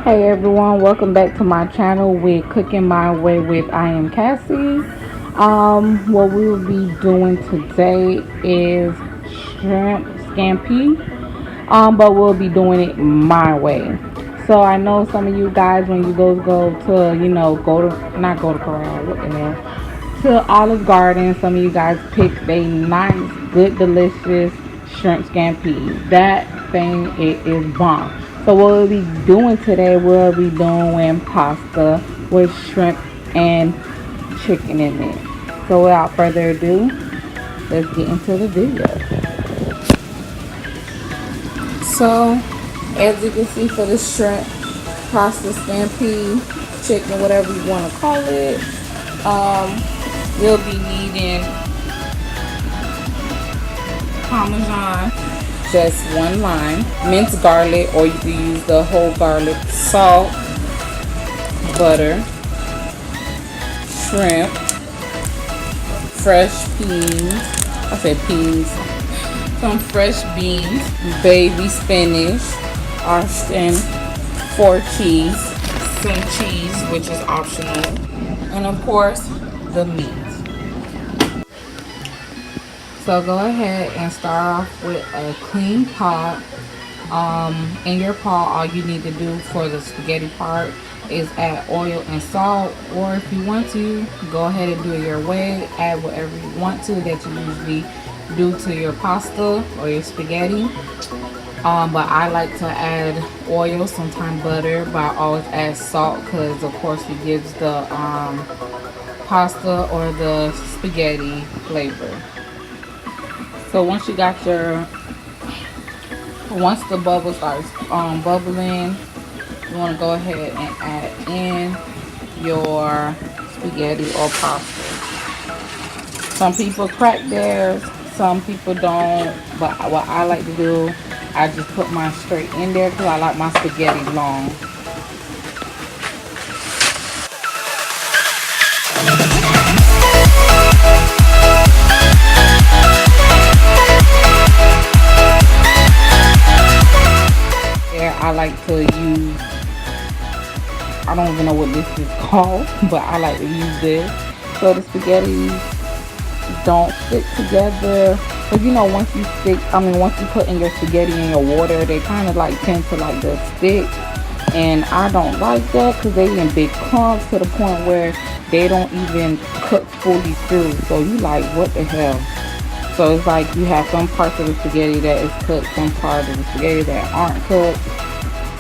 Hey everyone, welcome back to my channel with Cooking My Way with I am Cassie. What we will be doing today is shrimp scampi. But we'll be doing it my way. So I know some of you guys, when you go to, go to, not go to Corral, what the hell, to Olive Garden, some of you guys pick a nice, good, delicious shrimp scampi. That thing, it is bomb. So what we'll be doing today, we'll be doing pasta with shrimp and chicken in it. So without further ado, let's get into the video. So, as you can see for the shrimp, pasta, scampi, chicken, whatever you want to call it, you'll be needing Parmesan, just one lime, minced garlic, or you can use the whole garlic, salt, butter, shrimp, fresh peas, some fresh beans, baby spinach, Austin 4 cheese, some cheese which is optional, and of course the meat. So go ahead and start off with a clean pot. In your pot, all you need to do for the spaghetti part is add oil and salt, or if you want to, go ahead and do it your way, add whatever you want to that you usually do to your pasta or your spaghetti. But I like to add oil, sometimes butter, but I always add salt because of course it gives the pasta or the spaghetti flavor. So once you got once the bubble starts bubbling, you want to go ahead and add in your spaghetti or pasta. Some people crack theirs, some people don't, but what I like to do, I just put mine straight in there because I like my spaghetti long. I like to use, I don't even know what this is called, but I like to use this so the spaghetti don't stick together. Because once you put in your spaghetti in your water, they kind of like tend to like to stick, and I don't like that because they in big clumps to the point where they don't even cook fully through. So you like, what the hell? So it's like you have some parts of the spaghetti that is cooked, some parts of the spaghetti that aren't cooked.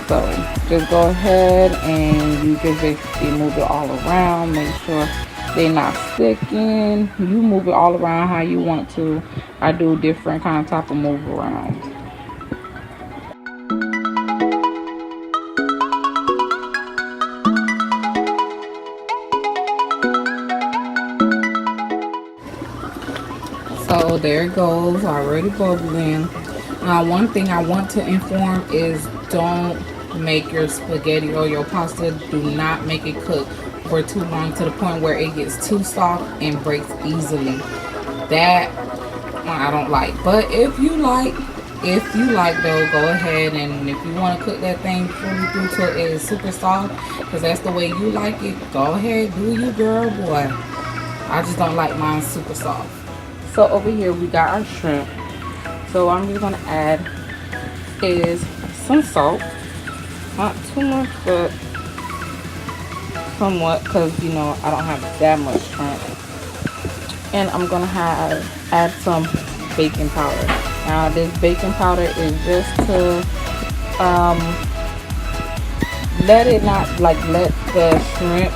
So just go ahead and you just basically move it all around. Make sure they're not sticking. You move it all around how you want to. I do different kind of type of move around. So there it goes, already bubbling. Now one thing I want to inform is don't make your spaghetti or your pasta, do not make it cook for too long to the point where it gets too soft and breaks easily. That I don't like. But if you like though, go ahead, and if you want to cook that thing fully through till it is super soft, because that's the way you like it, go ahead, do you, girl, boy. I just don't like mine super soft. So over here we got our shrimp. So I'm just gonna add is some salt, not too much, but somewhat, because I don't have that much shrimp. And I'm gonna add some baking powder. Now this baking powder is just to let the shrimp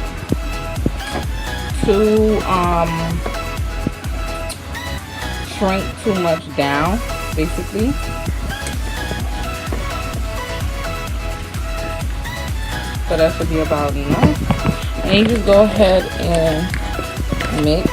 to shrink too much down, basically. So that should be about enough. And you just go ahead and mix.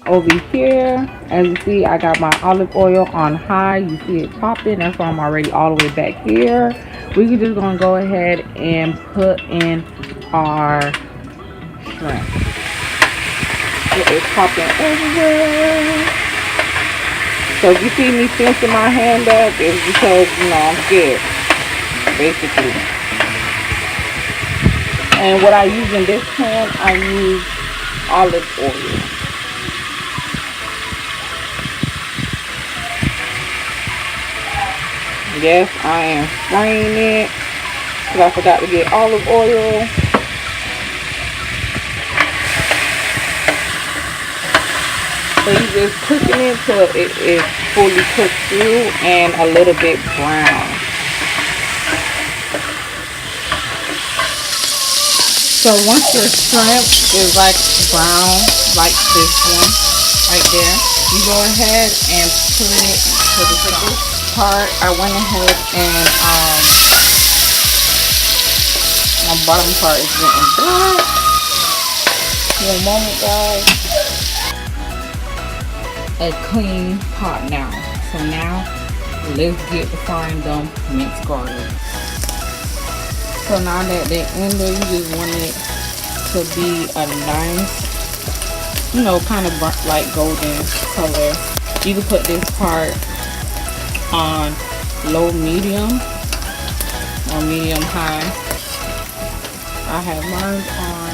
Over here, as you see, I got my olive oil on high. You see it popping. That's why I'm already all the way back here. We're just gonna go ahead and put in our shrimp. It is popping everywhere. So if you see me tensing my hand up, it's because, I'm scared, basically. And what I use in this pan, I use olive oil. Yes, I am spraying it because I forgot to get olive oil. So you just cooking it till it is fully cooked through and a little bit brown. So once your shrimp is like brown, like this one right there, you go ahead and put it to the part. I went ahead and my bottom part is getting black. One moment, guys. A clean pot now. So now let's get the frying dump minced garlic. So now that they're in there, you just want it to be a nice, kind of like golden color. You can put this part on low medium or medium high. I have mine on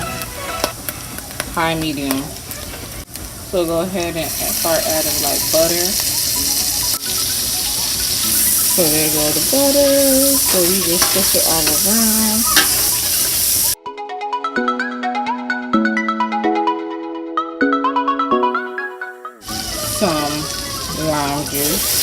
high medium. So go ahead and start adding like butter. So there go the butter. So you just push it all around. Some lime juice.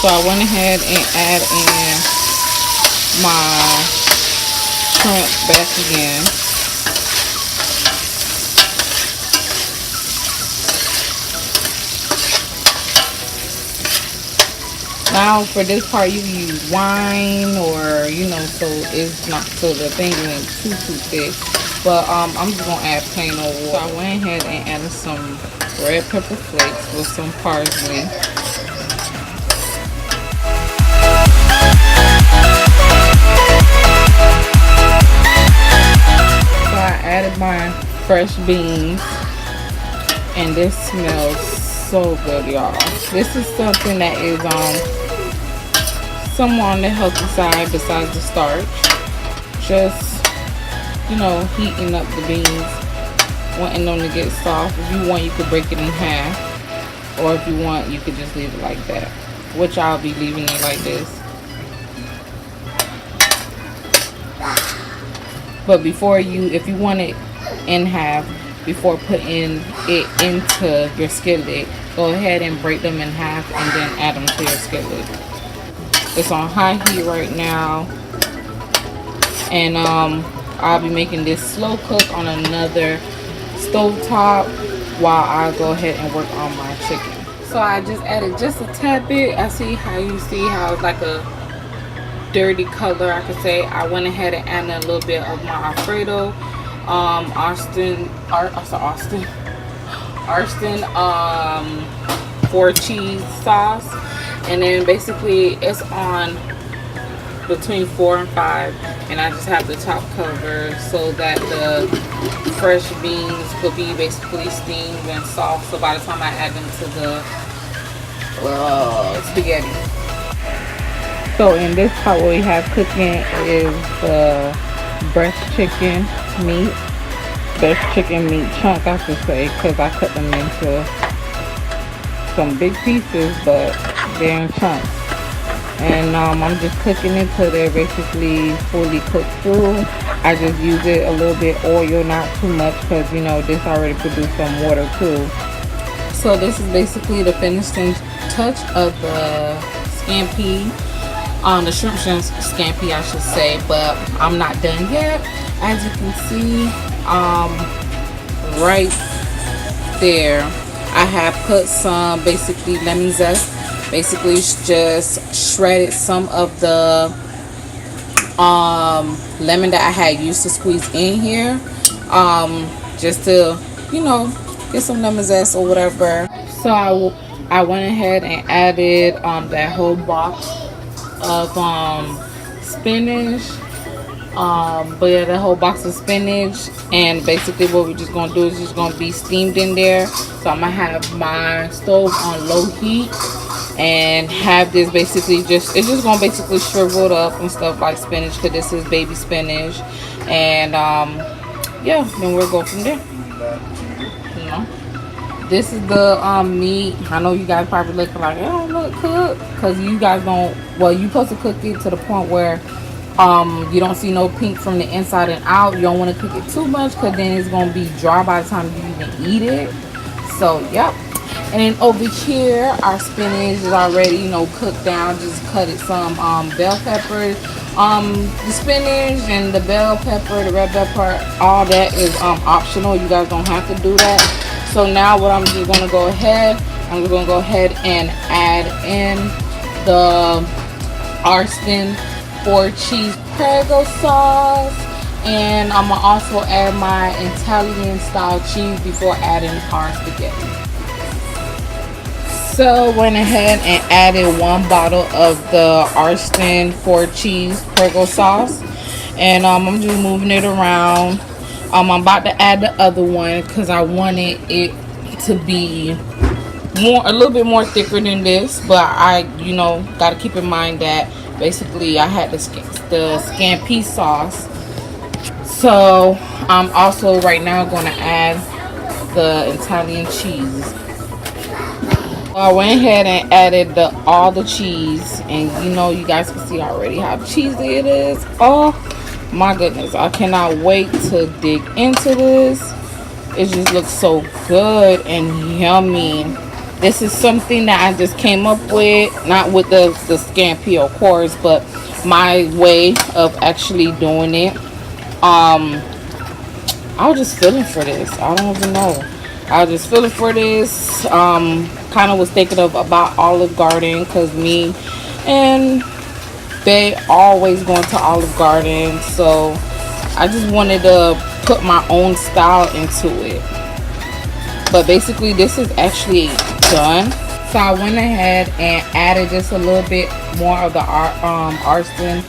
So I went ahead and add in my shrimp back again. Now for this part you can use wine or so it's not so the thing isn't too thick. But I'm just gonna add plain old water. So I went ahead and added some red pepper flakes with some parsley. Added my fresh beans, and this smells so good, y'all. This is something that is somewhat on the healthy side besides the starch. Just heating up the beans, wanting them to get soft. If you want, you could break it in half, or if you want, you could just leave it like that, which I'll be leaving it like this. But if you want it in half, before putting it into your skillet, go ahead and break them in half and then add them to your skillet. It's on high heat right now, and I'll be making this slow cook on another stove top while I go ahead and work on my chicken. So I just added just a tad bit. I see how it's like a dirty color, I could say. I went ahead and added a little bit of my Alfredo, Austin 4-cheese sauce, and then basically it's on between 4 and 5, and I just have the top cover so that the fresh beans could be basically steamed and soft, so by the time I add them to the spaghetti. So in this pot, what we have cooking is the breast chicken meat chunk, I should say, because I cut them into some big pieces, but they're in chunks. And I'm just cooking it till they're basically fully cooked through. I just use it a little bit oil, not too much, because this already produced some water too. So this is basically the finishing touch of the scampi. The shrimp scampi, I should say, but I'm not done yet. As you can see, right there, I have put some basically lemon zest. Basically, just shredded some of the lemon that I had used to squeeze in here, just to get some lemon zest or whatever. So I went ahead and added that whole box of spinach. But yeah, the whole box of spinach, and basically what we're just gonna do is just gonna be steamed in there. So I'm gonna have my stove on low heat and have this basically it's just gonna basically shrivel up and stuff like spinach, because this is baby spinach. And yeah, then we'll go from there. You know, this is the meat. I know you guys probably looking like, it don't look cooked, because you guys don't, well, you supposed to cook it to the point where you don't see no pink from the inside and out. You don't want to cook it too much, because then it's going to be dry by the time you even eat it. So yep. And then over here, our spinach is already, you know, cooked down. Just cut it some bell peppers. The spinach and the bell pepper, the red pepper, all that is optional. You guys don't have to do that. So now what I'm just going to go ahead, and add in the Arston 4 cheese Prego sauce, and I'm gonna also add my Italian style cheese before adding our spaghetti. So went ahead and added 1 bottle of the Arston 4 cheese Prego sauce, and I'm just moving it around. I'm about to add the other one because I wanted it to be a little bit more thicker than this, but I, you know, got to keep in mind that basically I had the scampi sauce. So I'm also right now going to add the Italian cheese. I went ahead and added all the cheese, and you know, you guys can see already how cheesy it is. Oh my goodness, I cannot wait to dig into this. It just looks so good and yummy. This is something that I just came up with, not with the scampi, of course, but my way of actually doing it. I was just feeling for this. I don't even know. I was just feeling for this. Kind of was thinking about Olive Garden, because me and they always going to Olive Garden. So I just wanted to put my own style into it. But basically this is actually done. So I went ahead and added just a little bit more of the Arston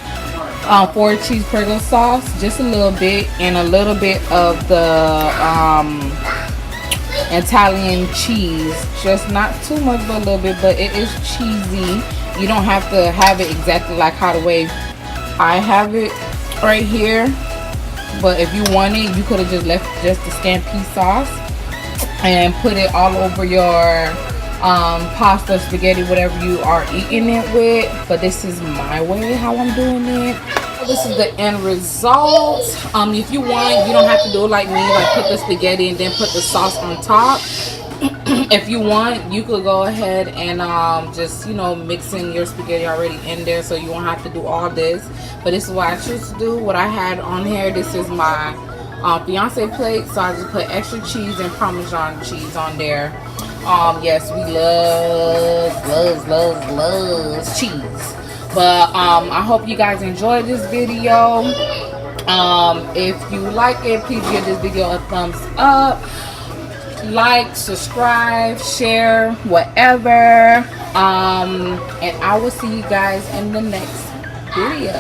4 cheese Prego sauce, just a little bit, and a little bit of the Italian cheese, just not too much but a little bit, but it is cheesy. You don't have to have it exactly like how the way I have it right here, but if you want it, you could have just left just the scampi sauce and put it all over your pasta, spaghetti, whatever you are eating it with. But this is my way how I'm doing it. This is the end result. If you want, you don't have to do it like me, like put the spaghetti and then put the sauce on top. If you want, you could go ahead and just, you know, mix in your spaghetti already in there, so you won't have to do all this. But this is what I choose to do. What I had on here, this is my fiance plate, so I just put extra cheese and Parmesan cheese on there. Yes, we love cheese. But I hope you guys enjoyed this video. If you like it, please give this video a thumbs up, like, subscribe, share, whatever. And I will see you guys in the next video.